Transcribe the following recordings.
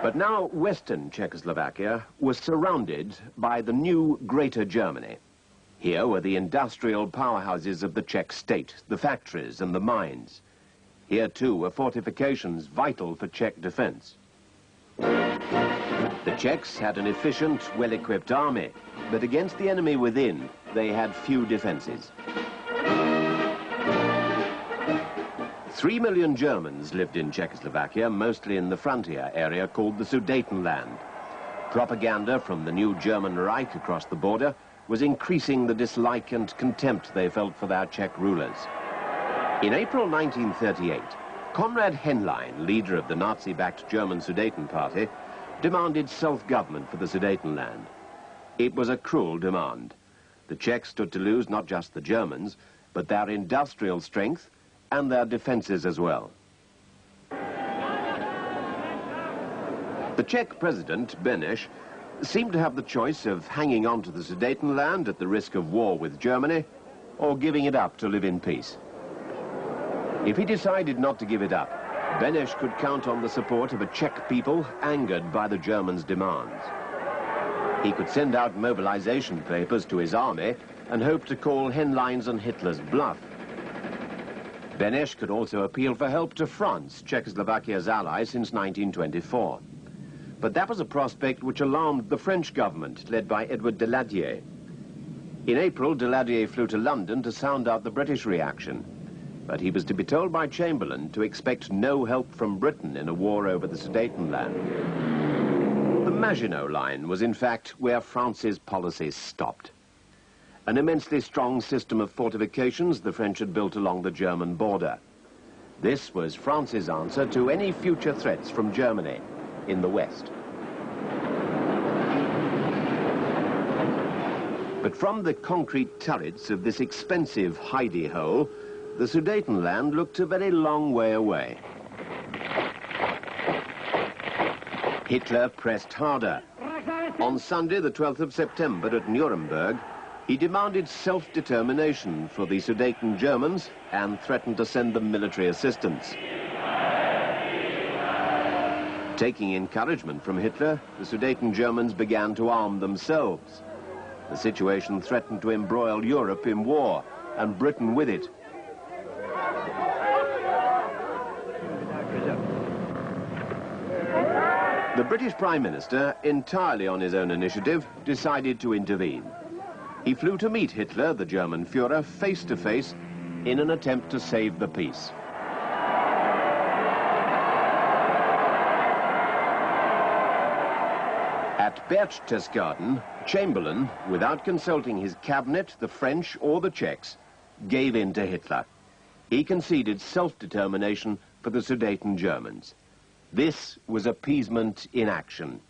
But now Western Czechoslovakia was surrounded by the new Greater Germany. Here were the industrial powerhouses of the Czech state, the factories and the mines. Here too were fortifications vital for Czech defense. The Czechs had an efficient, well-equipped army, but against the enemy within, they had few defenses. 3 million Germans lived in Czechoslovakia, mostly in the frontier area called the Sudetenland. Propaganda from the new German Reich across the border was increasing the dislike and contempt they felt for their Czech rulers. In April 1938, Konrad Henlein, leader of the Nazi-backed German Sudeten Party, demanded self-government for the Sudetenland. It was a cruel demand. The Czechs stood to lose not just the Germans, but their industrial strength and their defenses as well. The Czech president, Beneš, seemed to have the choice of hanging on to the Sudetenland at the risk of war with Germany, or giving it up to live in peace. If he decided not to give it up, Beneš could count on the support of a Czech people angered by the Germans' demands. He could send out mobilization papers to his army and hope to call Henlein's and Hitler's bluff. Beneš could also appeal for help to France, Czechoslovakia's ally since 1924. But that was a prospect which alarmed the French government, led by Edward Daladier. In April, Daladier flew to London to sound out the British reaction. But he was to be told by Chamberlain to expect no help from Britain in a war over the Sudetenland. The Maginot Line was in fact where France's policies stopped. An immensely strong system of fortifications the French had built along the German border. This was France's answer to any future threats from Germany in the West. But from the concrete turrets of this expensive hidey-hole, the Sudetenland looked a very long way away. Hitler pressed harder. On Sunday, the 12th of September at Nuremberg, he demanded self-determination for the Sudeten Germans and threatened to send them military assistance. Taking encouragement from Hitler, the Sudeten Germans began to arm themselves. The situation threatened to embroil Europe in war, and Britain with it. The British Prime Minister, entirely on his own initiative, decided to intervene. He flew to meet Hitler, the German Führer, face to face in an attempt to save the peace. At Berchtesgaden, Chamberlain, without consulting his cabinet, the French or the Czechs, gave in to Hitler. He conceded self-determination for the Sudeten Germans. This was appeasement in action.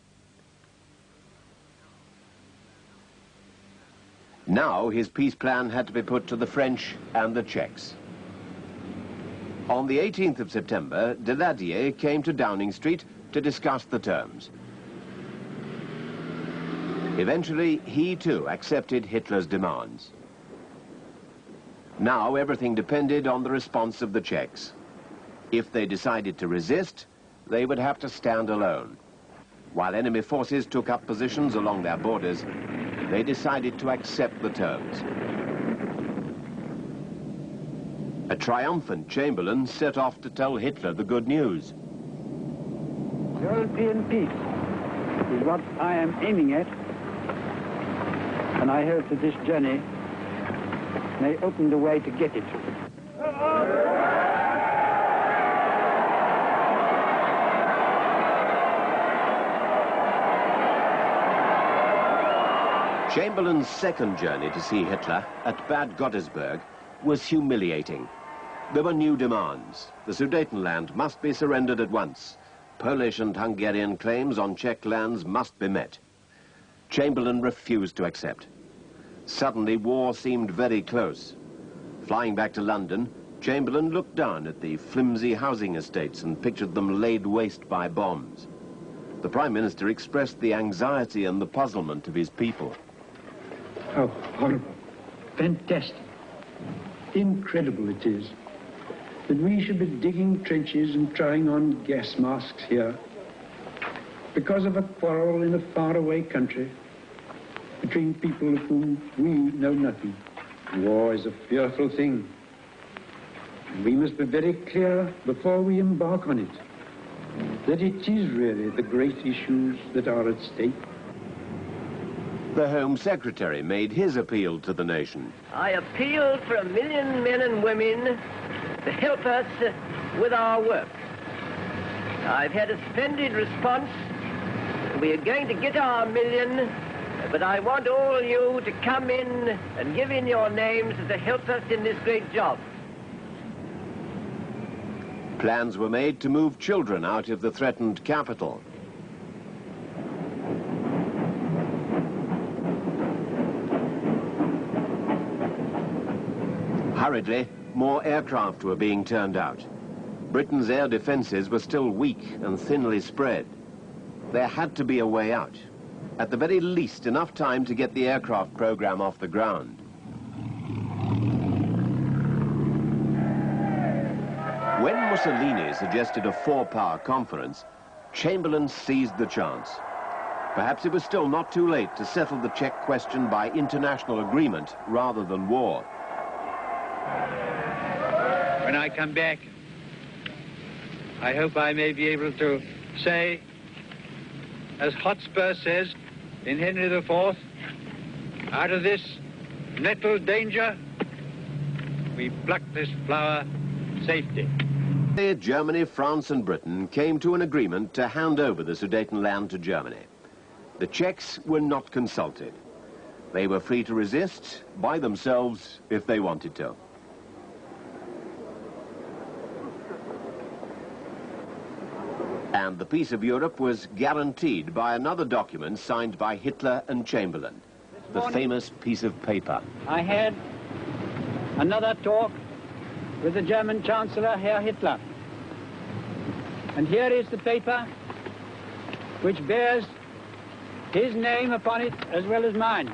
Now his peace plan had to be put to the French and the Czechs. On the 18th of September, Daladier came to Downing Street to discuss the terms. Eventually, he too accepted Hitler's demands. Now everything depended on the response of the Czechs. If they decided to resist, they would have to stand alone. While enemy forces took up positions along their borders, they decided to accept the terms. A triumphant Chamberlain set off to tell Hitler the good news. European peace is what I am aiming at, and I hope that this journey may open the way to get it. Chamberlain's second journey to see Hitler at Bad Godesberg was humiliating. There were new demands. The Sudetenland must be surrendered at once. Polish and Hungarian claims on Czech lands must be met. Chamberlain refused to accept. Suddenly, war seemed very close. Flying back to London, Chamberlain looked down at the flimsy housing estates and pictured them laid waste by bombs. The Prime Minister expressed the anxiety and the puzzlement of his people. How horrible, fantastic, incredible it is that we should be digging trenches and trying on gas masks here because of a quarrel in a faraway country between people of whom we know nothing. War is a fearful thing. And we must be very clear before we embark on it that it is really the great issues that are at stake. The Home Secretary made his appeal to the nation. I appeal for 1 million men and women to help us with our work. I've had a splendid response. We are going to get our 1 million, but I want all you to come in and give in your names to help us in this great job. Plans were made to move children out of the threatened capital. Hurriedly, more aircraft were being turned out. Britain's air defences were still weak and thinly spread. There had to be a way out. At the very least, enough time to get the aircraft program off the ground. When Mussolini suggested a four-power conference, Chamberlain seized the chance. Perhaps it was still not too late to settle the Czech question by international agreement rather than war. When I come back, I hope I may be able to say, as Hotspur says in Henry IV, out of this nettled danger, we pluck this flower safety. Germany, France and Britain came to an agreement to hand over the Sudetenland to Germany. The Czechs were not consulted. They were free to resist by themselves if they wanted to. And the peace of Europe was guaranteed by another document signed by Hitler and Chamberlain, the famous piece of paper. I had another talk with the German Chancellor, Herr Hitler. And here is the paper which bears his name upon it as well as mine.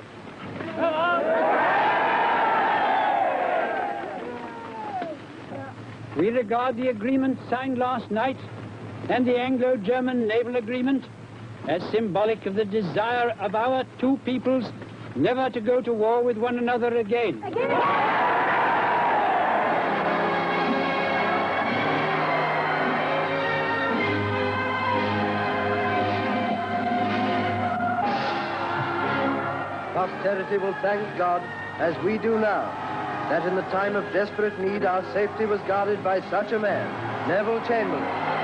We regard the agreement signed last night and the Anglo-German naval agreement as symbolic of the desire of our two peoples never to go to war with one another again. Posterity will thank God, as we do now, that in the time of desperate need our safety was guarded by such a man, Neville Chamberlain.